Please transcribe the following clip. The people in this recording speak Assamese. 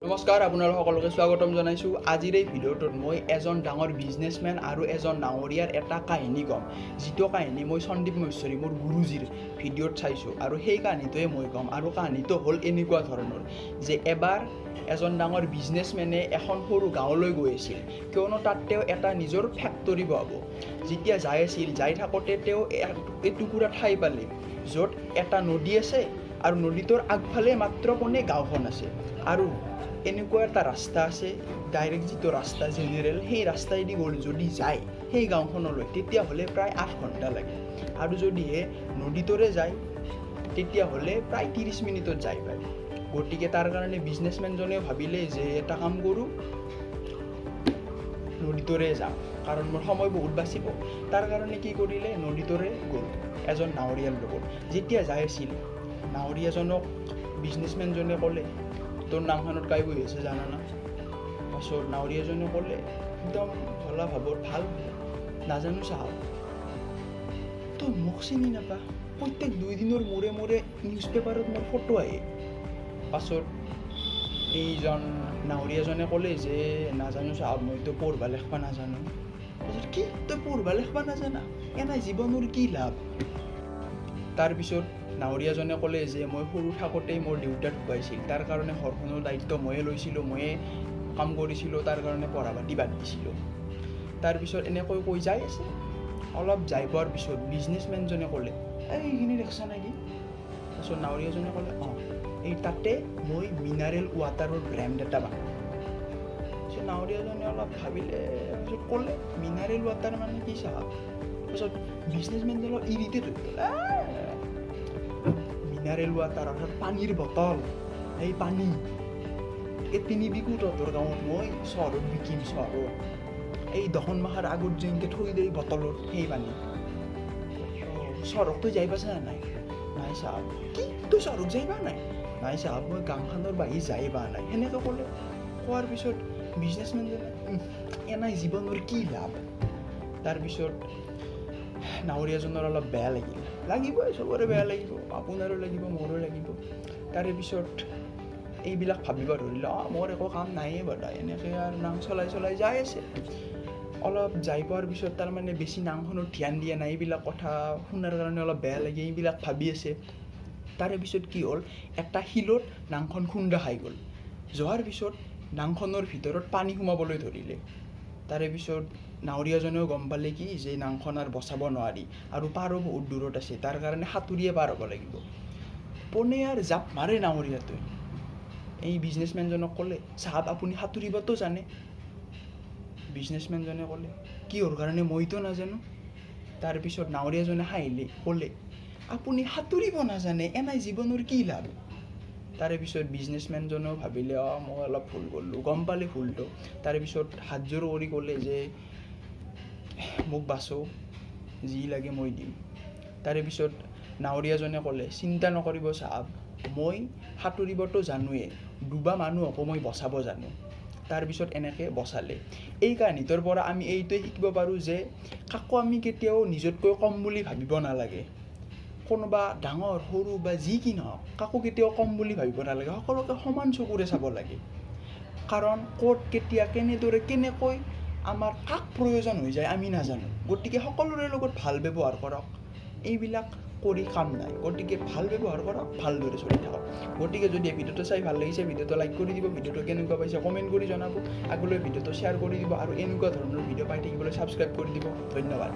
নমস্কাৰ আপোনালোক সকলোকে স্বাগতম জনাইছোঁ। আজিৰ এই ভিডিঅ'টোত মই এজন ডাঙৰ বিজনেছমেন আৰু এজন ডাঙৰীয়াৰ এটা কাহিনী ক'ম, যিটো কাহিনী মই সন্দীপ মহেশ্বৰী মোৰ গুৰুজীৰ ভিডিঅ'ত চাইছোঁ আৰু সেই কাহিনীটোৱে মই ক'ম। আৰু কাহিনীটো হ'ল এনেকুৱা ধৰণৰ যে এবাৰ এজন ডাঙৰ বিজনেছমেনে এখন সৰু গাঁৱলৈ গৈ আছিল, কিয়নো তাত তেওঁ এটা নিজৰ ফেক্টৰী বহাব। যেতিয়া যাই আছিল, যাই থাকোঁতে তেওঁ এটুকুৰা ঠাই পালে য'ত এটা নদী আছে আৰু নদীটোৰ আগফালে মাত্ৰ কোনে গাঁওখন আছে আৰু এনেকুৱা এটা ৰাস্তা আছে, ডাইৰেক্ট যিটো ৰাস্তা জেনেৰেল, সেই ৰাস্তাইদি যদি যায় সেই গাঁওখনলৈ তেতিয়াহ'লে প্ৰায় 8 ঘণ্টা লাগে, আৰু যদিহে নদীটোৰে যায় তেতিয়াহ'লে প্ৰায় 30 মিনিটত যাই পায়। গতিকে তাৰ কাৰণে বিজনেছমেনজনে ভাবিলে যে এটা কাম কৰোঁ, নদীটোৰে যাওঁ, কাৰণ মোৰ সময় বহুত বাচিব। তাৰ কাৰণে কি কৰিলে, নদীটোৰে গ'ল এজন নাৱৰীয়াৰ লগত। যেতিয়া যাই আছিল, নাৱৰীয়াজনক বিজনেছমেনজনে ক'লে, তোৰ নামখনত কাই বহি আছে জানানা? পাছত নাৱৰীয়াজনে ক'লে একদম ভলা ভাৱত, ভাল নাজানো চাহাব, তই মোক চিনি নাপা? প্ৰত্যেক 2 দিনৰ মূৰে মূৰে নিউজ পেপাৰত মোৰ ফটো আহে। পাছত এইজন নাৱৰীয়াজনে ক'লে যে নাজানো চাহাব, মইতো পঢ়বা লিখবা নাজানো। পাছত কি, তই পঢ়বা লিখবা নাজানা? এনাই জীৱনৰ কি লাভ? তাৰপিছত নাৱৰীয়াজনে ক'লে যে মই সৰু থাকোঁতেই মোৰ দেউতা ঢুকাইছিল, তাৰ কাৰণে ঘৰখনৰ দায়িত্ব ময়ে লৈছিলোঁ, ময়ে কাম কৰিছিলোঁ, তাৰ কাৰণে পঢ়া পাতি বাদ দিছিলোঁ। তাৰপিছত এনেকৈ কৈ যাই আছে। অলপ যাই পোৱাৰ পিছত বিজনেছমেনজনে ক'লে, এইখিনি দেখিছা নেকি? তাৰপিছত নাৱৰীয়াজনে ক'লে, অঁ, এই তাতে মই মিনাৰেল ৱাটাৰৰ ব্ৰেণ্ড এটা বানাওঁ। তাৰপিছত নাৱৰীয়াজনে অলপ ভাবিলে, তাৰপিছত ক'লে মিনাৰেল ৱাটাৰ মানে কি চাহাব? তাৰপিছত বিজনেছমেনজনে অলপ ইৰিটেট হৈ গ'ল। মিনাৰেল ৱাটাৰ অৰ্থাৎ পানীৰ বটল, এই পানী এই 3 বিকু তহঁতৰ গাঁৱত, মই চহৰত বিকিম। চহৰত এই 10 মাহৰ আগত যেনেকৈ থৈ দিয়ে বটলত, সেই পানী। চহৰত তই যাই পাইছা নাই? নাই চাহাব। কি, তই চহৰত যাই পোৱা নাই? নাই চাহাব, মই গাঁওখনৰ বাহিৰ যাই পোৱা নাই। সেনেকৈ ক'লে। কোৱাৰ পিছত বিজনেছমেনজনে এনাই জীৱনৰ কি লাভ? তাৰপিছত নাৱৰীয়াজনৰ অলপ বেয়া লাগিবই, চবৰে বেয়া লাগিব, আপোনাৰো লাগিব, মোৰো লাগিব। তাৰে পিছত এইবিলাক ভাবিব ধৰিলে, মোৰ একো কাম নাইয়ে বদাই, এনেকৈ আৰু নাং চলাই যাই আছে। অলপ যাই পোৱাৰ পিছত তাৰমানে বেছি নাংখনত ধ্যান দিয়া নাই, এইবিলাক কথা শুনাৰ কাৰণে অলপ বেয়া লাগে, এইবিলাক ভাবি আছে। তাৰে পিছত কি হ'ল, এটা শিলত নাংখন খুন্দা খাই গ'ল। যোৱাৰ পিছত নাংখনৰ ভিতৰত পানী সোমাবলৈ ধৰিলে। তাৰে পিছত নাৱৰীয়াজনেও গম পালে কি যে নাংখন আৰু বচাব নোৱাৰি, আৰু পাৰো বহুত দূৰত আছে, তাৰ কাৰণে সাঁতুৰিয়ে পাৰ হ'ব লাগিব। পোনে আৰু জাপ মাৰে নাৱৰীয়াটোৱে। এই বিজনেছমেনজনক ক'লে, চাহাব আপুনি সাঁতুৰিবতো জানে? বিজনেছমেনজনে ক'লে, কিহৰ কাৰণে? মইতো নাজানো। তাৰপিছত নাৱৰীয়াজনে হাঁহিলে, ক'লে, আপুনি সাঁতুৰিব নাজানে, এনাই জীৱনৰ কি লাভ? তাৰে পিছত বিজনেছমেনজনেও ভাবিলে, মই অলপ ভুল কৰিলোঁ, গম পালে ভুলটো। তাৰে পিছত হাতযোৰ কৰি ক'লে যে মোক বাচো, যি লাগে মই দিম। তাৰে পিছত নাৱৰীয়াজনে ক'লে, চিন্তা নকৰিব চাহাব, মই সাঁতুৰিবতো জানোৱেই, ডুবা মানুহকো মই বচাব জানো। তাৰপিছত এনেকৈ বচালে। এই কাহিনীটোৰ পৰা আমি এইটোৱে শিকিব পাৰোঁ যে কাকো আমি কেতিয়াও নিজতকৈ কম বুলি ভাবিব নালাগে। কোনোবা ডাঙৰ সৰু বা যি কি নহওক, কাকো কেতিয়াও কম বুলি ভাবিব নালাগে, সকলোকে সমান চকুৰে চাব লাগে। কাৰণ ক'ত কেতিয়া কেনেদৰে কেনেকৈ আমাৰ কাক প্ৰয়োজন হৈ যায় আমি নাজানো। গতিকে সকলোৰে লগত ভাল ব্যৱহাৰ কৰক, এইবিলাক কৰি কাম নাই। গতিকে ভাল ব্যৱহাৰ কৰক, ভালদৰে চলি থাকক। গতিকে যদি এই ভিডিঅ'টো চাই ভাল লাগিছে, ভিডিঅ'টো লাইক কৰি দিব, ভিডিঅ'টো কেনেকুৱা পাইছে কমেণ্ট কৰি জনাব, আগলৈ ভিডিঅ'টো শ্বেয়াৰ কৰি দিব, আৰু এনেকুৱা ধৰণৰ ভিডিঅ' পাই থাকিবলৈ ছাবস্ক্ৰাইব কৰি দিব। ধন্যবাদ।